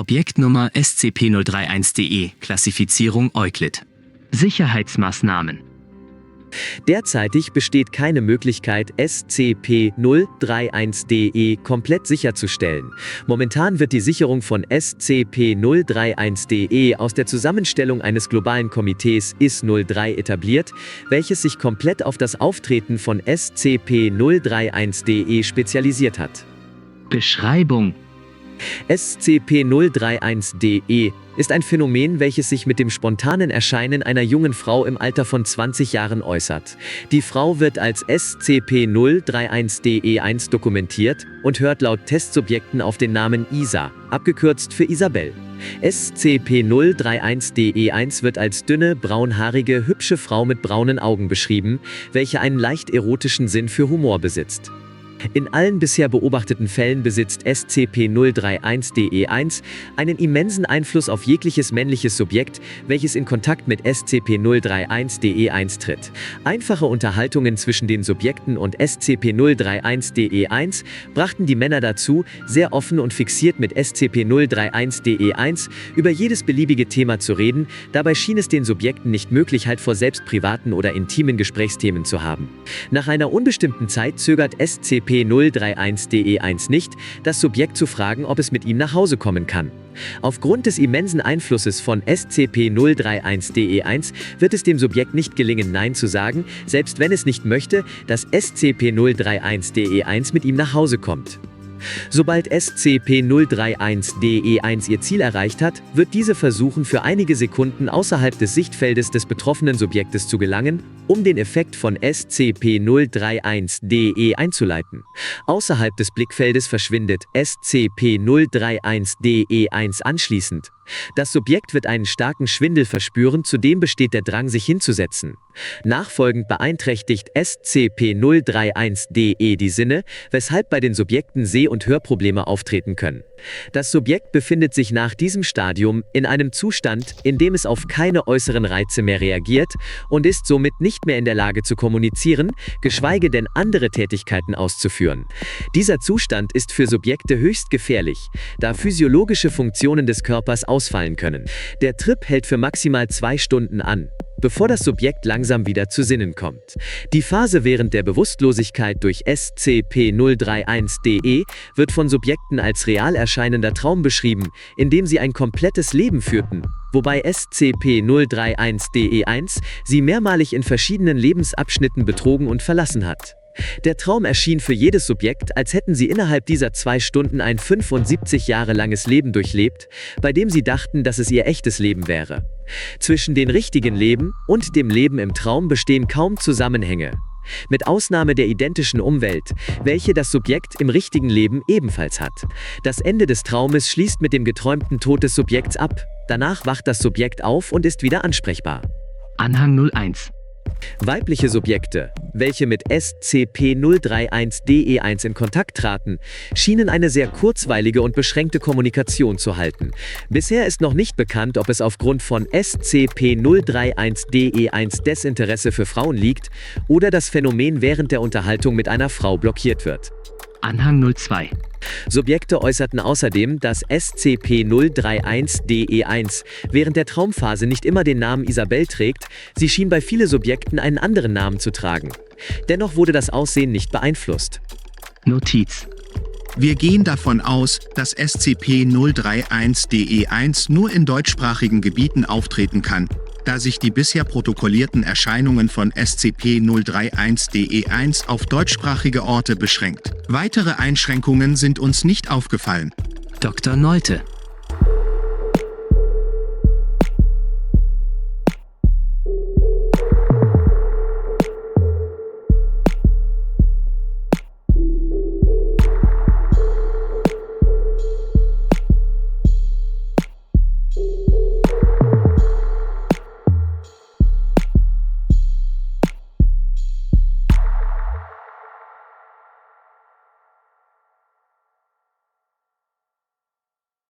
Objektnummer SCP-031-DE, Klassifizierung Euclid. Sicherheitsmaßnahmen. Derzeitig besteht keine Möglichkeit, SCP-031-DE komplett sicherzustellen. Momentan wird die Sicherung von SCP-031-DE aus der Zusammenstellung eines globalen Komitees IS-03 etabliert, welches sich komplett auf das Auftreten von SCP-031-DE spezialisiert hat. Beschreibung. SCP-031-DE ist ein Phänomen, welches sich mit dem spontanen Erscheinen einer jungen Frau im Alter von 20 Jahren äußert. Die Frau wird als SCP-031-DE1 dokumentiert und hört laut Testsubjekten auf den Namen Isa, abgekürzt für Isabel. SCP-031-DE1 wird als dünne, braunhaarige, hübsche Frau mit braunen Augen beschrieben, welche einen leicht erotischen Sinn für Humor besitzt. In allen bisher beobachteten Fällen besitzt SCP-031-DE1 einen immensen Einfluss auf jegliches männliches Subjekt, welches in Kontakt mit SCP-031-DE1 tritt. Einfache Unterhaltungen zwischen den Subjekten und SCP-031-DE1 brachten die Männer dazu, sehr offen und fixiert mit SCP-031-DE1 über jedes beliebige Thema zu reden. Dabei schien es den Subjekten nicht möglich, halt vor selbst privaten oder intimen Gesprächsthemen zu haben. Nach einer unbestimmten Zeit zögert SCP-031-DE1 nicht, das Subjekt zu fragen, ob es mit ihm nach Hause kommen kann. Aufgrund des immensen Einflusses von SCP-031-DE1 wird es dem Subjekt nicht gelingen, Nein zu sagen, selbst wenn es nicht möchte, dass SCP-031-DE1 mit ihm nach Hause kommt. Sobald SCP-031-DE1 ihr Ziel erreicht hat, wird diese versuchen, für einige Sekunden außerhalb des Sichtfeldes des betroffenen Subjektes zu gelangen, um den Effekt von SCP-031-DE einzuleiten. Außerhalb des Blickfeldes verschwindet SCP-031-DE1 anschließend. Das Subjekt wird einen starken Schwindel verspüren, zudem besteht der Drang, sich hinzusetzen. Nachfolgend beeinträchtigt SCP-031-DE die Sinne, weshalb bei den Subjekten Seh- und Hörprobleme auftreten können. Das Subjekt befindet sich nach diesem Stadium in einem Zustand, in dem es auf keine äußeren Reize mehr reagiert und ist somit nicht mehr in der Lage zu kommunizieren, geschweige denn andere Tätigkeiten auszuführen. Dieser Zustand ist für Subjekte höchst gefährlich, da physiologische Funktionen des Körpers ausfallen können. Der Trip hält für maximal 2 Stunden an, bevor das Subjekt langsam wieder zu Sinnen kommt. Die Phase während der Bewusstlosigkeit durch SCP-031-DE wird von Subjekten als real erscheinender Traum beschrieben, in dem sie ein komplettes Leben führten, wobei SCP-031-DE1 sie mehrmalig in verschiedenen Lebensabschnitten betrogen und verlassen hat. Der Traum erschien für jedes Subjekt, als hätten sie innerhalb dieser 2 Stunden ein 75 Jahre langes Leben durchlebt, bei dem sie dachten, dass es ihr echtes Leben wäre. Zwischen dem richtigen Leben und dem Leben im Traum bestehen kaum Zusammenhänge, mit Ausnahme der identischen Umwelt, welche das Subjekt im richtigen Leben ebenfalls hat. Das Ende des Traumes schließt mit dem geträumten Tod des Subjekts ab, danach wacht das Subjekt auf und ist wieder ansprechbar. Anhang 01. Weibliche Subjekte, welche mit SCP-031-DE1 in Kontakt traten, schienen eine sehr kurzweilige und beschränkte Kommunikation zu halten. Bisher ist noch nicht bekannt, ob es aufgrund von SCP-031-DE1 Desinteresse für Frauen liegt oder das Phänomen während der Unterhaltung mit einer Frau blockiert wird. Anhang 02. Subjekte äußerten außerdem, dass SCP-031-DE1 während der Traumphase nicht immer den Namen Isabel trägt, sie schien bei vielen Subjekten einen anderen Namen zu tragen. Dennoch wurde das Aussehen nicht beeinflusst. Notiz. Wir gehen davon aus, dass SCP-031-DE1 nur in deutschsprachigen Gebieten auftreten kann, da sich die bisher protokollierten Erscheinungen von SCP-031-DE1 auf deutschsprachige Orte beschränkt. Weitere Einschränkungen sind uns nicht aufgefallen. Dr. Nolte.